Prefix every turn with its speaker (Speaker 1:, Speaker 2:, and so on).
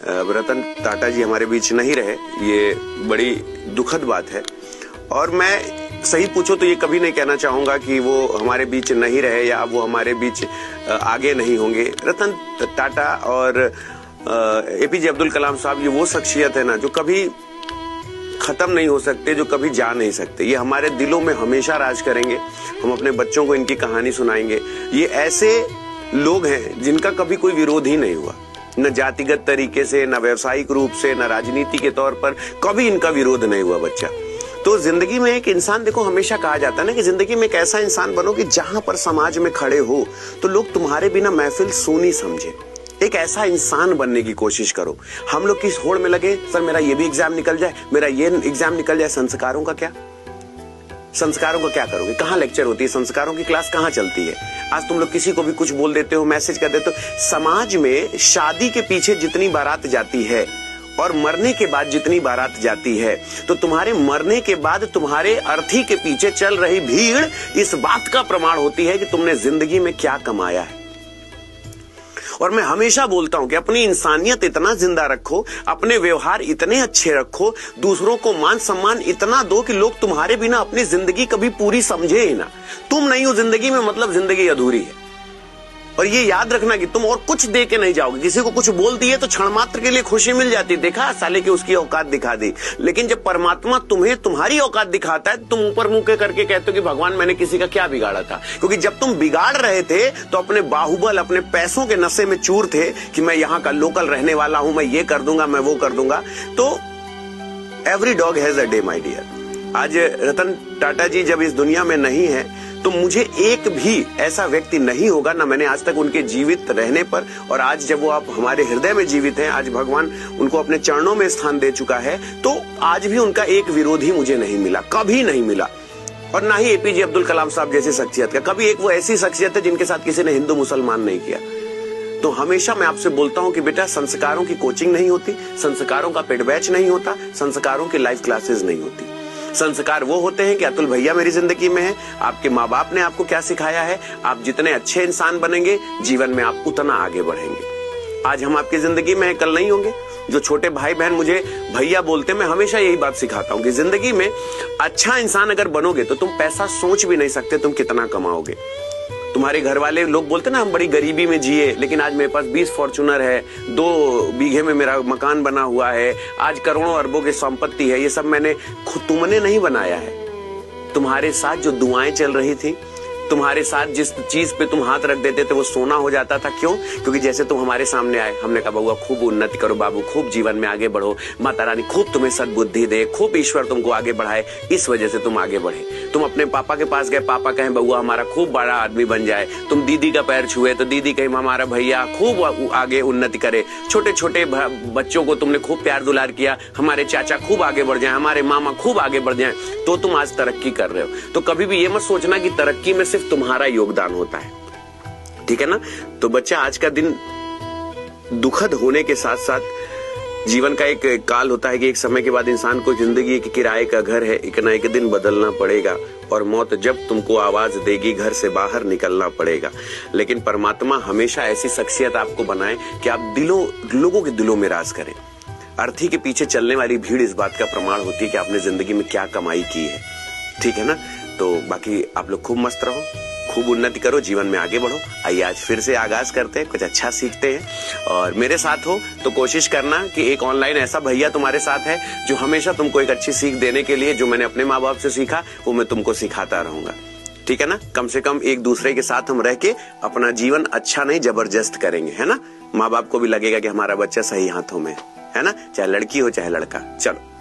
Speaker 1: रतन टाटा जी हमारे बीच नहीं रहे, ये बड़ी दुखद बात है। और मैं सही पूछो तो ये कभी नहीं कहना चाहूंगा कि वो हमारे बीच नहीं रहे या वो हमारे बीच आगे नहीं होंगे। रतन टाटा और एपीजे अब्दुल कलाम साहब ये वो शख्सियत है ना जो कभी खत्म नहीं हो सकते, जो कभी जा नहीं सकते। ये हमारे दिलों में हमेशा राज करेंगे। हम अपने बच्चों को इनकी कहानी सुनाएंगे। ये ऐसे लोग हैं जिनका कभी कोई विरोध ही नहीं हुआ, न जातिगत तरीके से, न व्यवसायिक रूप से, न राजनीति के तौर पर कभी इनका विरोध नहीं हुआ बच्चा। तो जिंदगी में एक इंसान, देखो हमेशा कहा जाता है ना कि जिंदगी में एक ऐसा इंसान बनो कि जहां पर समाज में खड़े हो तो लोग तुम्हारे बिना महफिल सूनी समझे। एक ऐसा इंसान बनने की कोशिश करो। हम लोग किस होड़ में लगे, सर मेरा ये भी एग्जाम निकल जाए, मेरा ये एग्जाम निकल जाए। संस्कारों का क्या? संस्कारों का क्या करोगे? कहाँ लेक्चर होती है? संस्कारों की क्लास कहाँ चलती है? आज तुम लोग किसी को भी कुछ बोल देते हो, मैसेज कर देते हो। समाज में शादी के पीछे जितनी बारात जाती है और मरने के बाद जितनी बारात जाती है, तो तुम्हारे मरने के बाद तुम्हारे अर्थी के पीछे चल रही भीड़ इस बात का प्रमाण होती है कि तुमने जिंदगी में क्या कमाया है। और मैं हमेशा बोलता हूं कि अपनी इंसानियत इतना जिंदा रखो, अपने व्यवहार इतने अच्छे रखो, दूसरों को मान सम्मान इतना दो कि लोग तुम्हारे बिना अपनी जिंदगी कभी पूरी समझे ही ना। तुम नहीं हो जिंदगी में मतलब जिंदगी अधूरी है। और ये याद रखना कि तुम और कुछ दे के नहीं जाओगे। किसी को कुछ बोल दिए तो क्षण मात्र के लिए खुशी मिल जाती, देखा साले की उसकी औकात दिखा दी। लेकिन जब परमात्मा तुम्हें तुम्हारी औकात दिखाता है, तुम ऊपर मुंह के करके कहते हो कि भगवान मैंने किसी का क्या बिगाड़ा था। क्योंकि जब तुम बिगाड़ रहे थे तो अपने बाहुबल, अपने पैसों के नशे में चूर थे कि मैं यहाँ का लोकल रहने वाला हूं, मैं ये कर दूंगा, मैं वो कर दूंगा। तो every dog has a day my dear. आज रतन टाटा जी जब इस दुनिया में नहीं है तो मुझे एक भी ऐसा व्यक्ति नहीं होगा, ना मैंने आज तक उनके जीवित रहने पर, और आज जब वो आप हमारे हृदय में जीवित हैं, आज भगवान उनको अपने चरणों में स्थान दे चुका है, तो आज भी उनका एक विरोधी मुझे नहीं मिला, कभी नहीं मिला। और ना ही एपीजे अब्दुल कलाम साहब जैसी शख्सियत का। कभी एक वो ऐसी शख्सियत है जिनके साथ किसी ने हिंदू मुसलमान नहीं किया। तो हमेशा मैं आपसे बोलता हूं कि बेटा संस्कारों की कोचिंग नहीं होती, संस्कारों का पेड बैच नहीं होता, संस्कारों की लाइव क्लासेस नहीं होती। संस्कार वो होते हैं कि अतुल भैया मेरी जिंदगी में है, आपके माँ बाप ने आपको क्या सिखाया है, आप जितने अच्छे इंसान बनेंगे जीवन में आप उतना आगे बढ़ेंगे। आज हम आपकी जिंदगी में हैं, कल नहीं होंगे। जो छोटे भाई बहन मुझे भैया बोलते, मैं हमेशा यही बात सिखाता हूँ कि जिंदगी में अच्छा इंसान अगर बनोगे तो तुम पैसा सोच भी नहीं सकते तुम कितना कमाओगे। तुम्हारे घर वाले लोग बोलते ना हम बड़ी गरीबी में जिए, लेकिन आज मेरे पास 20 फॉर्चूनर है, 2 बीघे में मेरा मकान बना हुआ है, आज करोड़ों अरबों की संपत्ति है। ये सब मैंने खुद, तुमने नहीं बनाया है। तुम्हारे साथ जो दुआएं चल रही थी, तुम्हारे साथ जिस चीज पे तुम हाथ रख देते थे वो सोना हो जाता था। क्यों? क्योंकि जैसे तुम हमारे सामने आए, हमने कहा बउआ खूब उन्नति करो बाबू, खूब जीवन में आगे बढ़ो, माता रानी खूब तुम्हें सद्बुद्धि दे, खूब ईश्वर तुमको आगे बढ़ाए, इस वजह से तुम आगे बढ़े। तुम अपने पापा के पास गए, पापा कहें बउआ हमारा खूब बड़ा आदमी बन जाए। तुम दीदी का पैर छुए तो दीदी कहें हमारा भैया खूब आगे उन्नति करे। छोटे छोटे बच्चों को तुमने खूब प्यार दुलार किया, हमारे चाचा खूब आगे बढ़ जाए, हमारे मामा खूब आगे बढ़ जाए, तो तुम आज तरक्की कर रहे हो। तो कभी भी ये मत सोचना कि तरक्की में सिर्फ तुम्हारा योगदान होता है, ठीक है ना। तो बच्चा आज का दिन दुखद होने के साथ साथ जीवन का एक काल होता है कि एक समय के बाद इंसान को जिंदगी एक किराए का घर है, एक ना एक दिन बदलना पड़ेगा और मौत जब तुमको आवाज देगी घर से बाहर निकलना पड़ेगा। लेकिन परमात्मा हमेशा ऐसी शख्सियत आपको बनाए कि आप लोगों के दिलों में राज करें। अर्थी के पीछे चलने वाली भीड़ इस बात का प्रमाण होती है कि आपने जिंदगी में क्या कमाई की है, ठीक है ना। तो बाकी आप लोग खूब मस्त रहो, खूब उन्नति करो, जीवन में आगे बढ़ो। आइए आज फिर से आगाज करते हैं, कुछ अच्छा सीखते हैं। और मेरे साथ हो तो कोशिश करना कि एक ऑनलाइन ऐसा भैया तुम्हारे साथ है जो हमेशा तुमको एक अच्छी सीख देने के लिए, जो मैंने अपने माँ बाप से सीखा वो मैं तुमको सिखाता रहूंगा, ठीक है ना। कम से कम एक दूसरे के साथ हम रह के अपना जीवन अच्छा नहीं जबरदस्त करेंगे, है ना। माँ बाप को भी लगेगा कि हमारा बच्चा सही हाथों में है ना, चाहे लड़की हो चाहे लड़का। चलो।